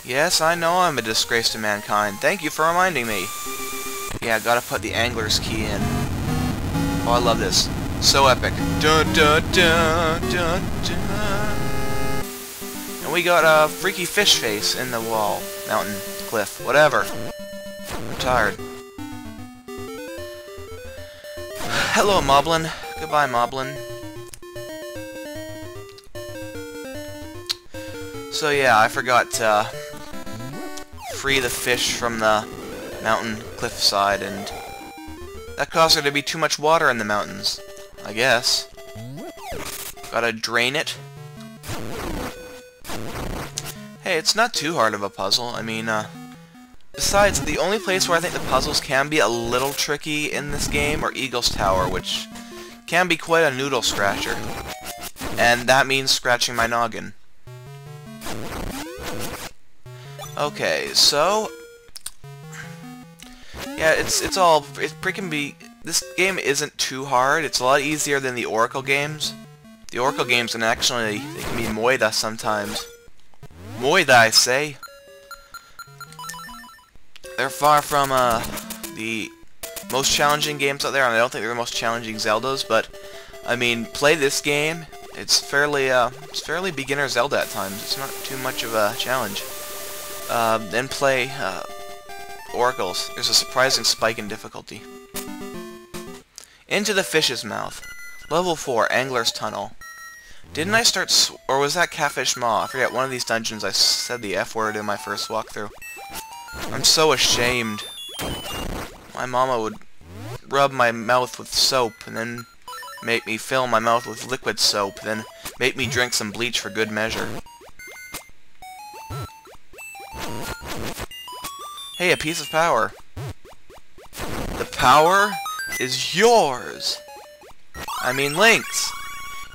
Yes, I know I'm a disgrace to mankind. Thank you for reminding me. Yeah, gotta put the angler's key in. Oh, I love this. So epic. Dun dun dun dun dun. And we got a freaky fish face in the wall, mountain, cliff, whatever. I'm tired. Hello, Moblin. Goodbye, Moblin. So yeah, I forgot to free the fish from the mountain cliffside, and that caused there to be too much water in the mountains, I guess. Gotta drain it. Hey, it's not too hard of a puzzle. I mean, besides, the only place where I think the puzzles can be a little tricky in this game are Eagle's Tower, which can be quite a noodle scratcher. And that means scratching my noggin. Okay, so yeah, it freaking be. This game isn't too hard. It's a lot easier than the Oracle games. The Oracle games can actually, they can be moida sometimes. Moida, I say. They're far from the most challenging games out there, and I don't think they're the most challenging Zeldas. But I mean, play this game. It's fairly beginner Zelda at times. It's not too much of a challenge. Then play Oracles. There's a surprising spike in difficulty. Into the Fish's Mouth. Level 4, Angler's Tunnel. Didn't I start or was that Catfish Maw? I forget, one of these dungeons I said the F word in my first walkthrough. I'm so ashamed. My mama would rub my mouth with soap, and then make me fill my mouth with liquid soap, then make me drink some bleach for good measure. Hey, a piece of power. The power is yours. I mean, Link's.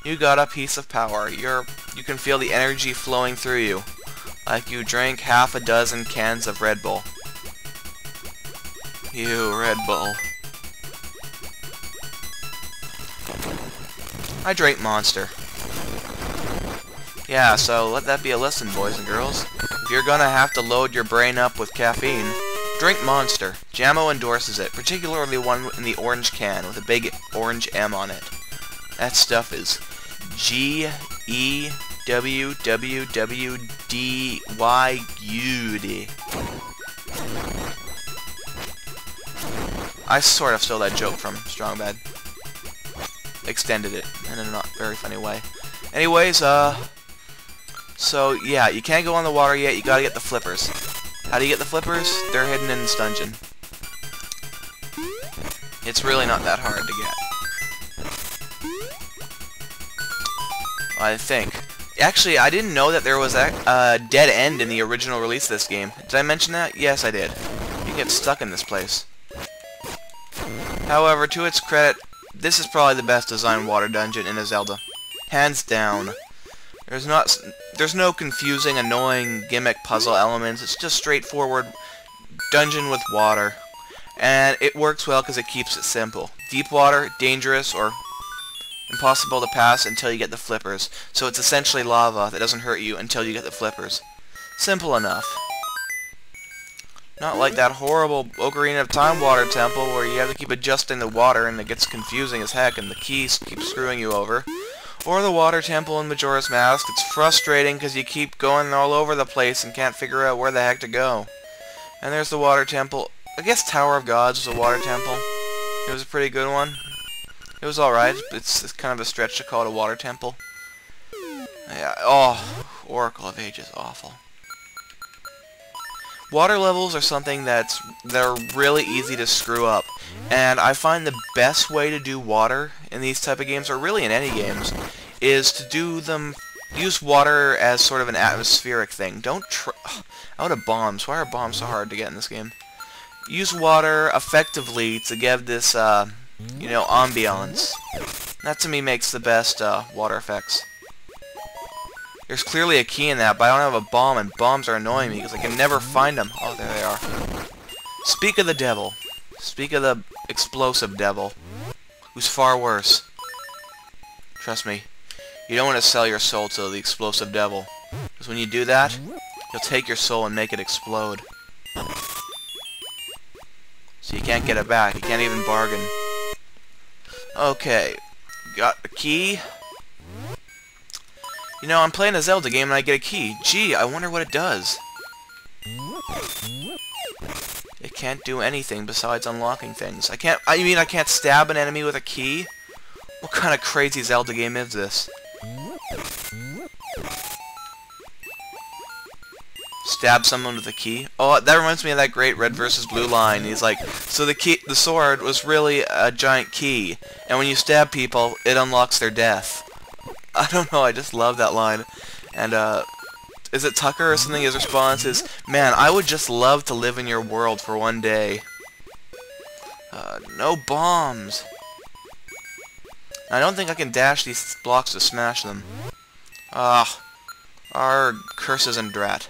You got a piece of power. You can feel the energy flowing through you, like you drank half a dozen cans of Red Bull. You Red Bull. I drank Monster. Yeah, so let that be a lesson, boys and girls. If you're gonna have to load your brain up with caffeine, drink Monster. Jammo endorses it, particularly one in the orange can with a big orange M on it. That stuff is G-E-W-W-W-D-Y-U-D. I sort of stole that joke from Strong Bad. Extended it in a not very funny way. Anyways, so yeah, you can't go on the water yet, you gotta get the flippers. How do you get the flippers? They're hidden in this dungeon. It's really not that hard to get. I think. Actually, I didn't know that there was a dead end in the original release of this game. Did I mention that? Yes, I did. You get stuck in this place. However, to its credit, this is probably the best designed water dungeon in a Zelda. Hands down. There's no confusing, annoying gimmick puzzle elements. It's just straightforward dungeon with water. And it works well because it keeps it simple. Deep water, dangerous, or impossible to pass until you get the flippers. So it's essentially lava that doesn't hurt you until you get the flippers. Simple enough. Not like that horrible Ocarina of Time water temple where you have to keep adjusting the water and it gets confusing as heck and the keys keep screwing you over. Or the water temple in Majora's Mask. It's frustrating because you keep going all over the place and can't figure out where the heck to go. And there's the water temple. I guess Tower of Gods was a water temple. It was a pretty good one. It was alright. It's kind of a stretch to call it a water temple. Yeah. Oh, Oracle of Ages, awful. Water levels are something they're really easy to screw up, and I find the best way to do water in these type of games, or really in any games, is to use water as sort of an atmospheric thing. Don't out of bombs. Why are bombs so hard to get in this game? Use water effectively to give this, you know, ambiance. That to me makes the best water effects. There's clearly a key in that, but I don't have a bomb, and bombs are annoying me because I can never find them. Oh, there they are. Speak of the devil. Speak of the explosive devil, who's far worse. Trust me, you don't want to sell your soul to the explosive devil, because when you do that, he'll take your soul and make it explode. So you can't get it back. You can't even bargain. Okay. Got a key. You know, I'm playing a Zelda game and I get a key. Gee, I wonder what it does. It can't do anything besides unlocking things. I can't stab an enemy with a key? What kind of crazy Zelda game is this? Stab someone with a key? Oh, that reminds me of that great Red versus Blue line. He's like, so the sword was really a giant key, and when you stab people, it unlocks their death. I don't know, I just love that line. And, is it Tucker or something? His response is, man, I would just love to live in your world for one day. No bombs. I don't think I can dash these blocks to smash them. Our curses and drat.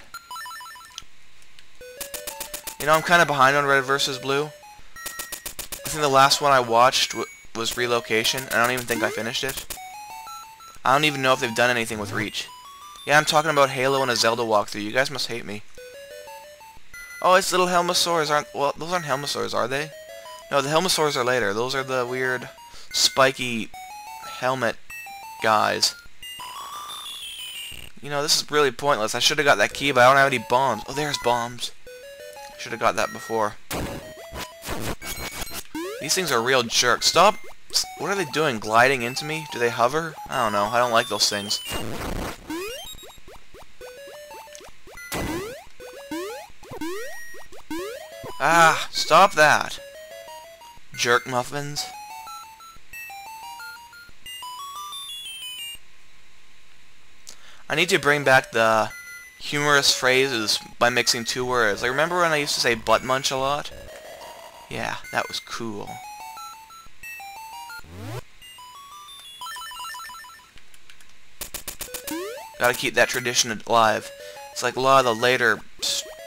You know, I'm kind of behind on Red vs. Blue. I think the last one I watched was Relocation, and I don't even think I finished it. I don't even know if they've done anything with Reach. Yeah, I'm talking about Halo and a Zelda walkthrough. You guys must hate me. Oh, it's little Helmosaurs. Well, those aren't Helmosaurs, are they? No, the Helmosaurs are later. Those are the weird, spiky helmet guys. You know, this is really pointless. I should have got that key, but I don't have any bombs. Oh, there's bombs. Should have got that before. These things are real jerks. Stop! What are they doing? Gliding into me? Do they hover? I don't know. I don't like those things. Ah! Stop that! Jerk muffins. I need to bring back the humorous phrases by mixing two words. Like, remember when I used to say butt munch a lot? Yeah, that was cool. Gotta keep that tradition alive. It's like a lot of the later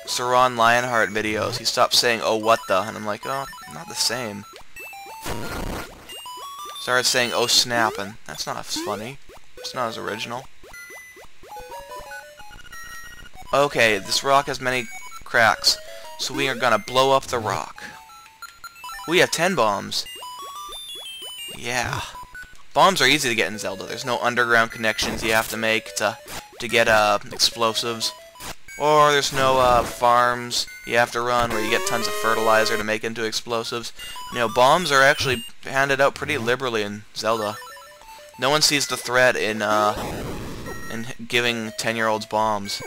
Saron Lionheart videos. He stopped saying, oh what the, and I'm like, oh, not the same. Started saying, oh snap, and that's not as funny. It's not as original. Okay, this rock has many cracks, so we are gonna blow up the rock. We have 10 bombs. Yeah. Bombs are easy to get in Zelda. There's no underground connections you have to make to get explosives. Or there's no farms you have to run where you get tons of fertilizer to make into explosives. You know, bombs are actually handed out pretty liberally in Zelda. No one sees the threat in giving 10-year-olds bombs.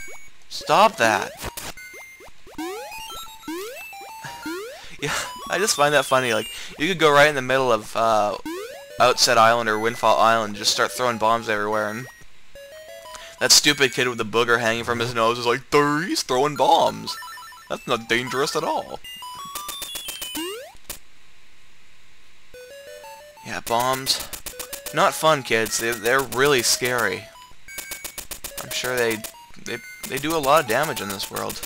Stop that! Yeah, I just find that funny. Like, you could go right in the middle of Outset Island or Windfall Island and just start throwing bombs everywhere, and that stupid kid with the booger hanging from his nose is like, he's throwing bombs! That's not dangerous at all. Yeah, bombs. Not fun, kids. They're really scary. I'm sure they do a lot of damage in this world.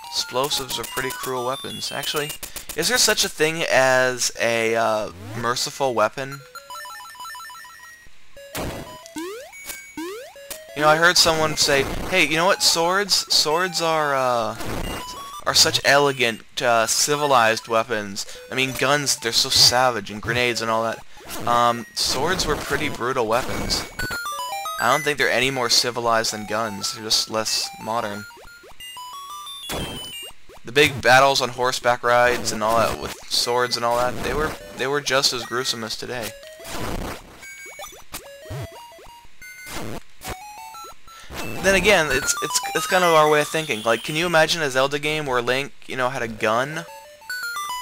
Explosives are pretty cruel weapons. Actually, is there such a thing as a merciful weapon? You know, I heard someone say, hey, you know what, swords are such elegant, civilized weapons. I mean, guns, they're so savage, and grenades and all that. Swords were pretty brutal weapons. I don't think they're any more civilized than guns. They're just less modern. The big battles on horseback rides and all that with swords and all that, they were just as gruesome as today. Then again, it's kind of our way of thinking. Like, can you imagine a Zelda game where Link, you know, had a gun?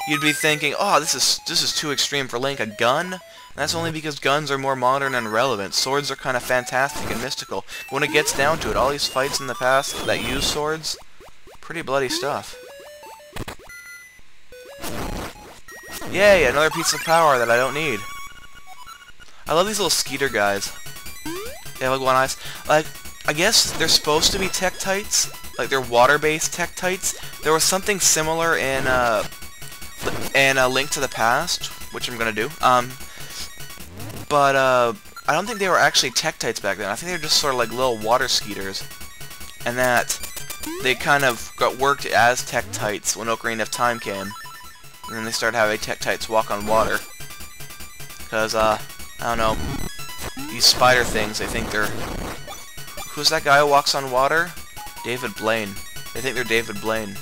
You'd be thinking, oh, this is too extreme for Link, a gun? And that's only because guns are more modern and relevant. Swords are kind of fantastic and mystical. But when it gets down to it, all these fights in the past that use swords, pretty bloody stuff. Yay, another piece of power that I don't need. I love these little skeeter guys. They have like one eyes. Like, I guess they're supposed to be Tektites. Like, they're water-based Tektites. There was something similar in A Link to the Past, which I'm gonna do. But I don't think they were actually Tektites back then. I think they were just sort of like little water skeeters. And that they kind of got worked as Tektites when Ocarina of Time came. And then they started having Tektites walk on water. Because, I don't know, these spider things, they think they're... Who's that guy who walks on water? David Blaine. They think they're David Blaine.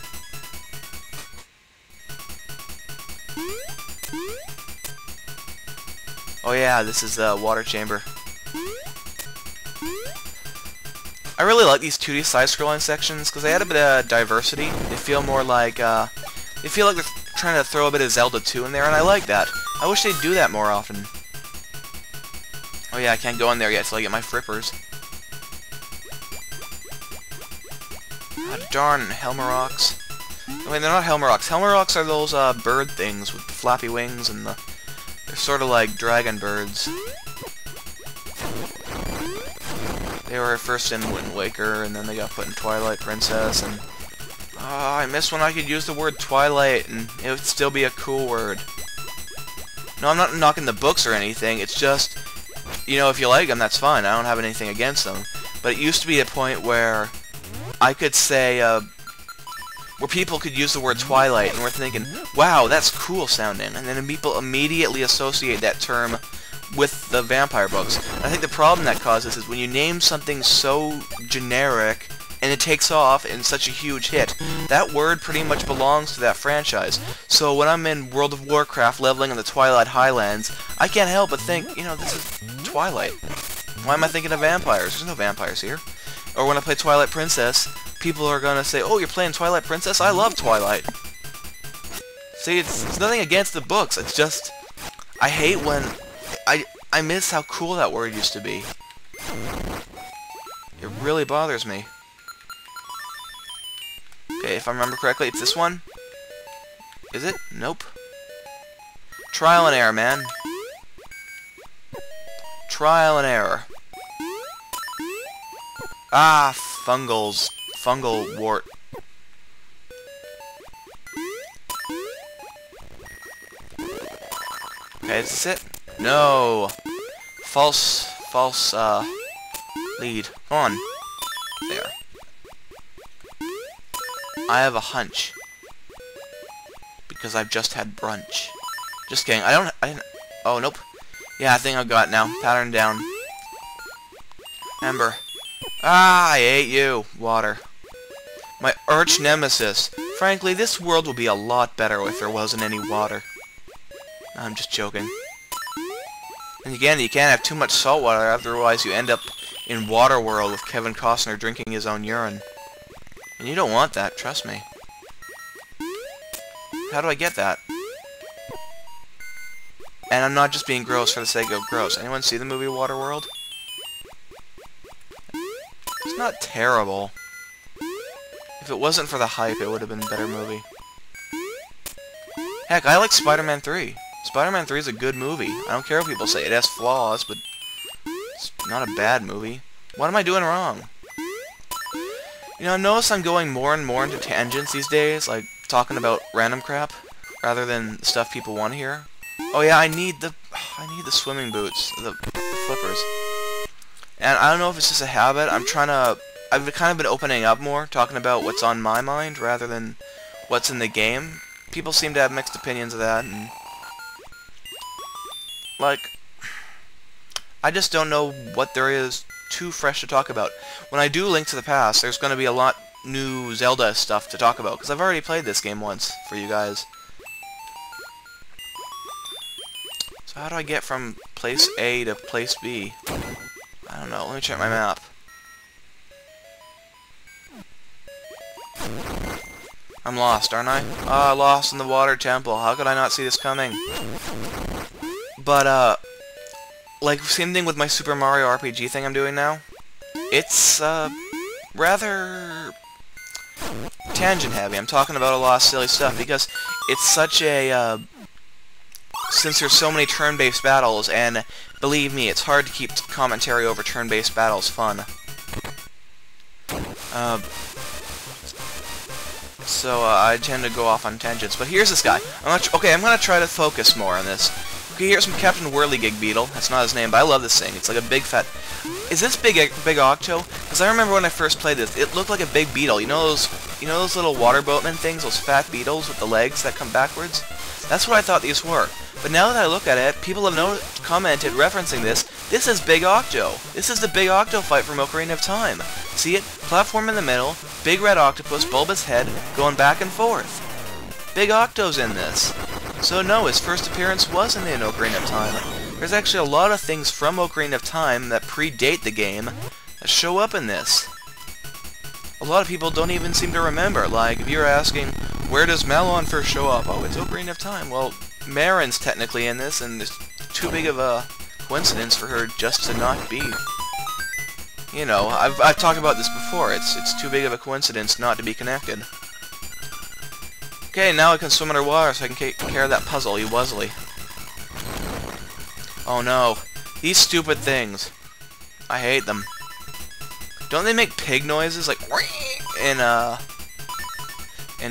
Oh yeah, this is the water chamber. I really like these 2D side-scrolling sections because they add a bit of diversity. They feel more like, they feel like they're trying to throw a bit of Zelda 2 in there, and I like that. I wish they'd do that more often. Oh yeah, I can't go in there yet till I get my frippers. Ah, darn, Helmarocks. I mean, they're not Helmarocks. Helmarocks are those, bird things with the flappy wings and the... They're sort of like dragon birds. They were first in Wind Waker, and then they got put in Twilight Princess, and... Oh, I miss when I could use the word Twilight, and it would still be a cool word. No, I'm not knocking the books or anything, it's just... You know, if you like them, that's fine. I don't have anything against them. But it used to be a point where I could say, where people could use the word Twilight, and we're thinking, wow, that's cool sounding. And then people immediately associate that term with the vampire books. And I think the problem that causes is when you name something so generic, and it takes off in such a huge hit, that word pretty much belongs to that franchise. So when I'm in World of Warcraft leveling in the Twilight Highlands, I can't help but think, you know, this is Twilight. Why am I thinking of vampires? There's no vampires here. Or when I play Twilight Princess, people are gonna say, oh, you're playing Twilight Princess? I love Twilight. See, it's nothing against the books, it's just... I hate when... I miss how cool that word used to be. It really bothers me. Okay, if I remember correctly, it's this one? Is it? Nope. Trial and error, man. Trial and error. Ah, fungals. Fungal wart. Okay, is this it? No! False, lead. Come on. There. I have a hunch. Because I've just had brunch. Just kidding. I didn't... Oh, nope. Yeah, I think I've got it now. Pattern down. Ember. Ah, I ate you. Water. My arch nemesis. Frankly, this world would be a lot better if there wasn't any water. I'm just joking. And again, you can't have too much salt water, otherwise you end up in Waterworld with Kevin Costner drinking his own urine. And you don't want that, trust me. How do I get that? And I'm not just being gross for the sake of gross. Anyone see the movie Waterworld? It's not terrible. If it wasn't for the hype, it would have been a better movie. Heck, I like Spider-Man 3. Spider-Man 3 is a good movie. I don't care if people say it has flaws, but it's not a bad movie. What am I doing wrong? You know, notice I'm going more and more into tangents these days, like talking about random crap, rather than stuff people want to hear. Oh yeah, I need the swimming boots, the flippers. And I don't know if it's just a habit. I've kind of been opening up more, talking about what's on my mind rather than what's in the game. People seem to have mixed opinions of that, and like, I just don't know what there is too fresh to talk about. When I do Link to the Past, there's going to be a lot new Zelda stuff to talk about, because I've already played this game once for you guys. So how do I get from place A to place B? I don't know, let me check my map. I'm lost, aren't I? Ah, lost in the water temple. How could I not see this coming? But, like, same thing with my Super Mario RPG thing I'm doing now. It's, rather tangent-heavy. I'm talking about a lot of silly stuff, because it's such a, since there's so many turn-based battles, and believe me, it's hard to keep commentary over turn-based battles fun. So, I tend to go off on tangents. But here's this guy. I'm gonna try to focus more on this. Okay, here's some Captain Whirligig Beetle. That's not his name, but I love this thing. It's like a big fat... Is this Big Octo? Because I remember when I first played this, it looked like a big beetle. You know those little water boatman things, those fat beetles with the legs that come backwards? That's what I thought these were. But now that I look at it, people have commented referencing this. This is Big Octo. This is the Big Octo fight from Ocarina of Time. See it? Platform in the middle, big red octopus, bulbous head, going back and forth. Big Octo's in this. So no, his first appearance wasn't in Ocarina of Time. There's actually a lot of things from Ocarina of Time that predate the game that show up in this. A lot of people don't even seem to remember. Like, if you're asking, where does Malon first show up? Oh, it's Ocarina of Time. Well, Marin's technically in this, and it's too big of a coincidence for her just to not be. You know, I've talked about this before. It's too big of a coincidence not to be connected. Okay, now I can swim underwater so I can take care of that puzzle, you wuzzly. Oh no. These stupid things. I hate them. Don't they make pig noises like in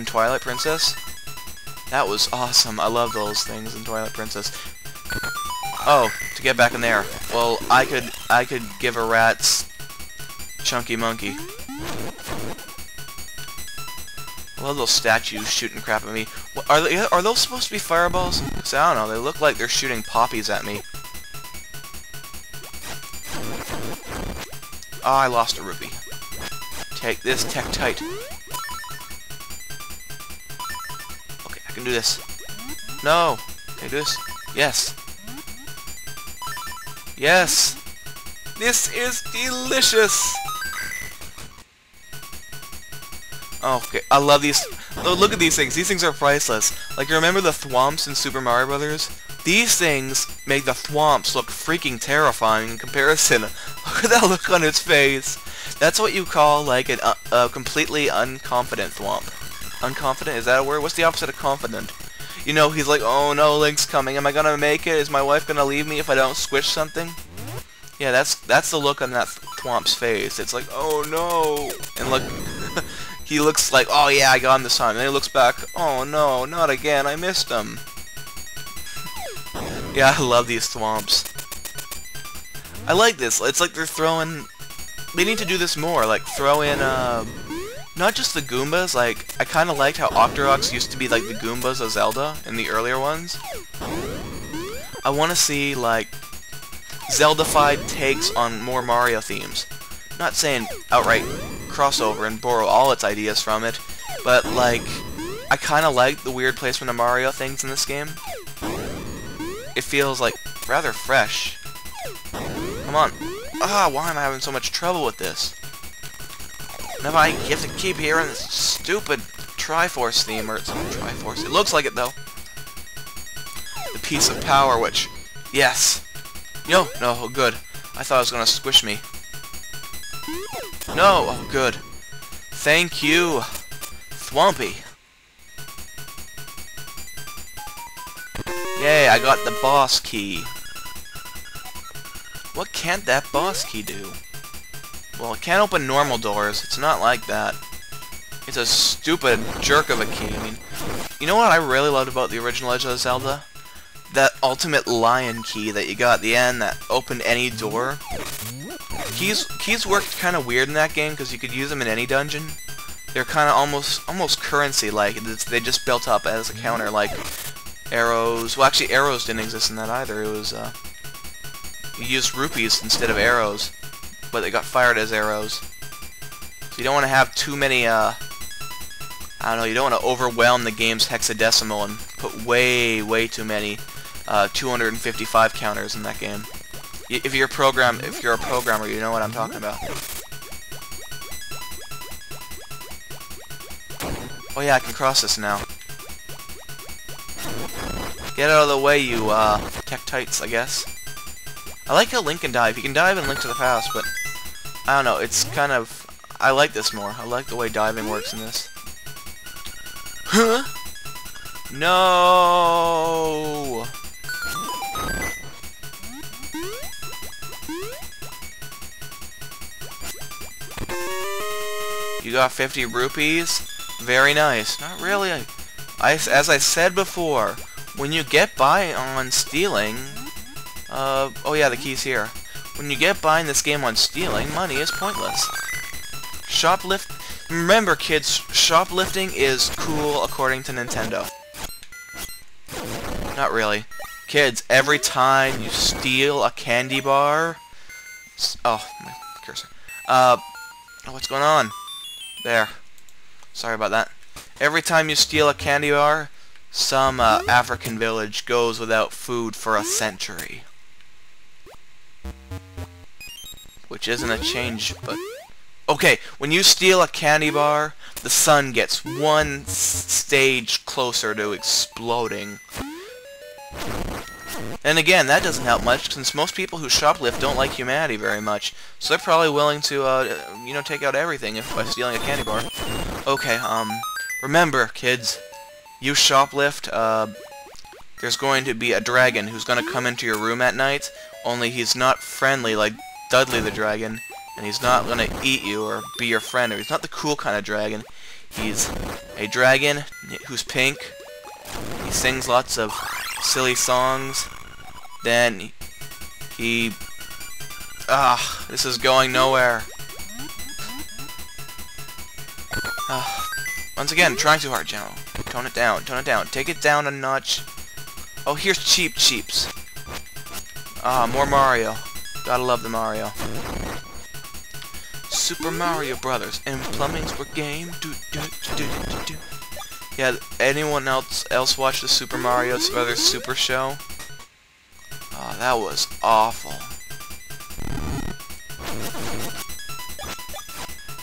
Twilight Princess? That was awesome. I love those things in Twilight Princess. Oh, to get back in there. Well, I could give a rat's chunky monkey. I love those statues shooting crap at me. What, are those supposed to be fireballs? 'Cause I don't know. They look like they're shooting poppies at me. Oh, I lost a rupee. Take this, Tektite. Okay, I can do this. No! Can I do this? Yes! Yes! This is delicious! Oh, okay, I love these. Oh, look at these things. These things are priceless. Like, you remember the thwomps in Super Mario Brothers? These things make the thwomps look freaking terrifying in comparison. Look at that look on its face. That's what you call, like, a completely unconfident thwomp. Unconfident? Is that a word? What's the opposite of confident? You know, he's like, oh no, Link's coming. Am I gonna make it? Is my wife gonna leave me if I don't squish something? Yeah, that's the look on that thwomp's face. It's like, oh no. And look, he looks like, oh yeah, I got him this time. And then he looks back, oh no, not again. I missed him. Yeah, I love these thwomps. I like this. It's like they're throwing... They need to do this more. Like, throw in, not just the Goombas. Like, I kind of liked how Octoroks used to be like the Goombas of Zelda in the earlier ones. I want to see, like, Zelda-fied takes on more Mario themes. Not saying outright crossover and borrow all its ideas from it, but, like, I kind of like the weird placement of Mario things in this game. It feels, like, rather fresh. Come on. Ah, why am I having so much trouble with this? Now I have to keep hearing this stupid Triforce theme, or it's not Triforce. It looks like it, though. The piece of power, which... Yes! No, oh, good. I thought it was gonna squish me. No! Oh, good. Thank you, Thwompy. Yay, I got the boss key. What can't that boss key do? Well, it can't open normal doors. It's not like that. It's a stupid jerk of a key. I mean, you know what I really loved about the original Legend of Zelda? That ultimate lion key that you got at the end that opened any door. Keys worked kind of weird in that game because you could use them in any dungeon. They're kind of almost currency-like. They just built up as a counter, like arrows. Well, actually, arrows didn't exist in that either. It was you used rupees instead of arrows, but they got fired as arrows. So you don't want to have too many. I don't know. You don't want to overwhelm the game's hexadecimal and put way too many 255 counters in that game. If you're a programmer, you know what I'm talking about. Oh yeah, I can cross this now. Get out of the way, you Tektites, I guess. I like how Link can dive. He can dive in Link to the Past, but I don't know. It's kind of... I like this more. I like the way diving works in this. Huh? No! You got 50 rupees? Very nice. Not really. As I said before, when you get by on stealing... oh yeah, the key's here. When you get by in this game on stealing, money is pointless. Remember, kids, shoplifting is cool according to Nintendo. Not really. Kids, every time you steal a candy bar... Oh, my cursor. Oh, what's going on? There. Sorry about that. Every time you steal a candy bar, some African village goes without food for a century. Which isn't a change, but... Okay, when you steal a candy bar, the sun gets one stage closer to exploding. And again, that doesn't help much, since most people who shoplift don't like humanity very much. So they're probably willing to, you know, take out everything by stealing a candy bar. Okay, remember, kids, you shoplift, there's going to be a dragon who's going to come into your room at night, only he's not friendly like Dudley the dragon, and he's not going to eat you or be your friend, or he's not the cool kind of dragon. He's a dragon who's pink. He sings lots of silly songs. Then he... this is going nowhere. Once again, trying too hard, General. Tone it down, tone it down. Take it down a notch. Oh, here's Cheeps. More Mario. Gotta love the Mario. Super Mario Brothers and plumbing's were game. Yeah, anyone else watch the Super Mario Brothers Super Show? Oh, that was awful.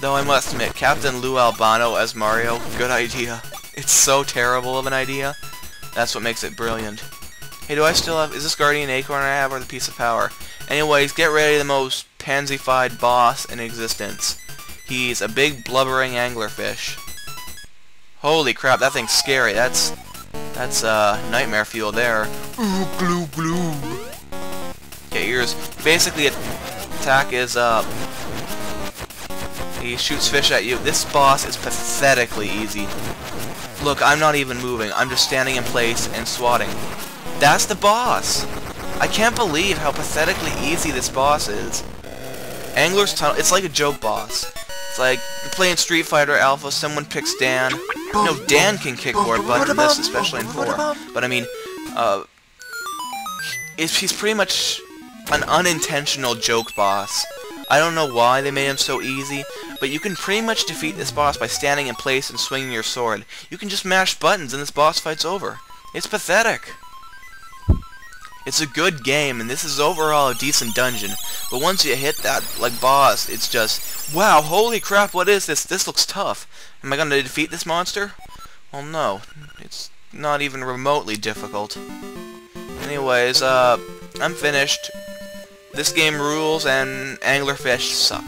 Though I must admit, Captain Lou Albano as Mario, good idea. It's so terrible of an idea. That's what makes it brilliant. Hey, do I still have... Is this Guardian Acorn I have, or the Piece of Power? Anyways, get ready, the most pansified boss in existence. He's a big blubbering anglerfish. Holy crap, that thing's scary. That's nightmare fuel there. Ooh, glue, glue. Okay, here's... Basically, attack is, he shoots fish at you. This boss is pathetically easy. Look, I'm not even moving. I'm just standing in place and swatting. That's the boss! I can't believe how pathetically easy this boss is. Angler's Tunnel, it's like a joke boss. It's like, you're playing Street Fighter Alpha, someone picks Dan. No, Dan can kick more butt in this, especially in 4. But I mean, he's pretty much an unintentional joke boss. I don't know why they made him so easy, but you can pretty much defeat this boss by standing in place and swinging your sword. You can just mash buttons and this boss fight's over. It's pathetic. It's a good game, and this is overall a decent dungeon, but once you hit that, like, boss, it's just, wow, holy crap, what is this? This looks tough. Am I gonna defeat this monster? Well, no. It's not even remotely difficult. Anyways, I'm finished. This game rules, and Anglerfish suck.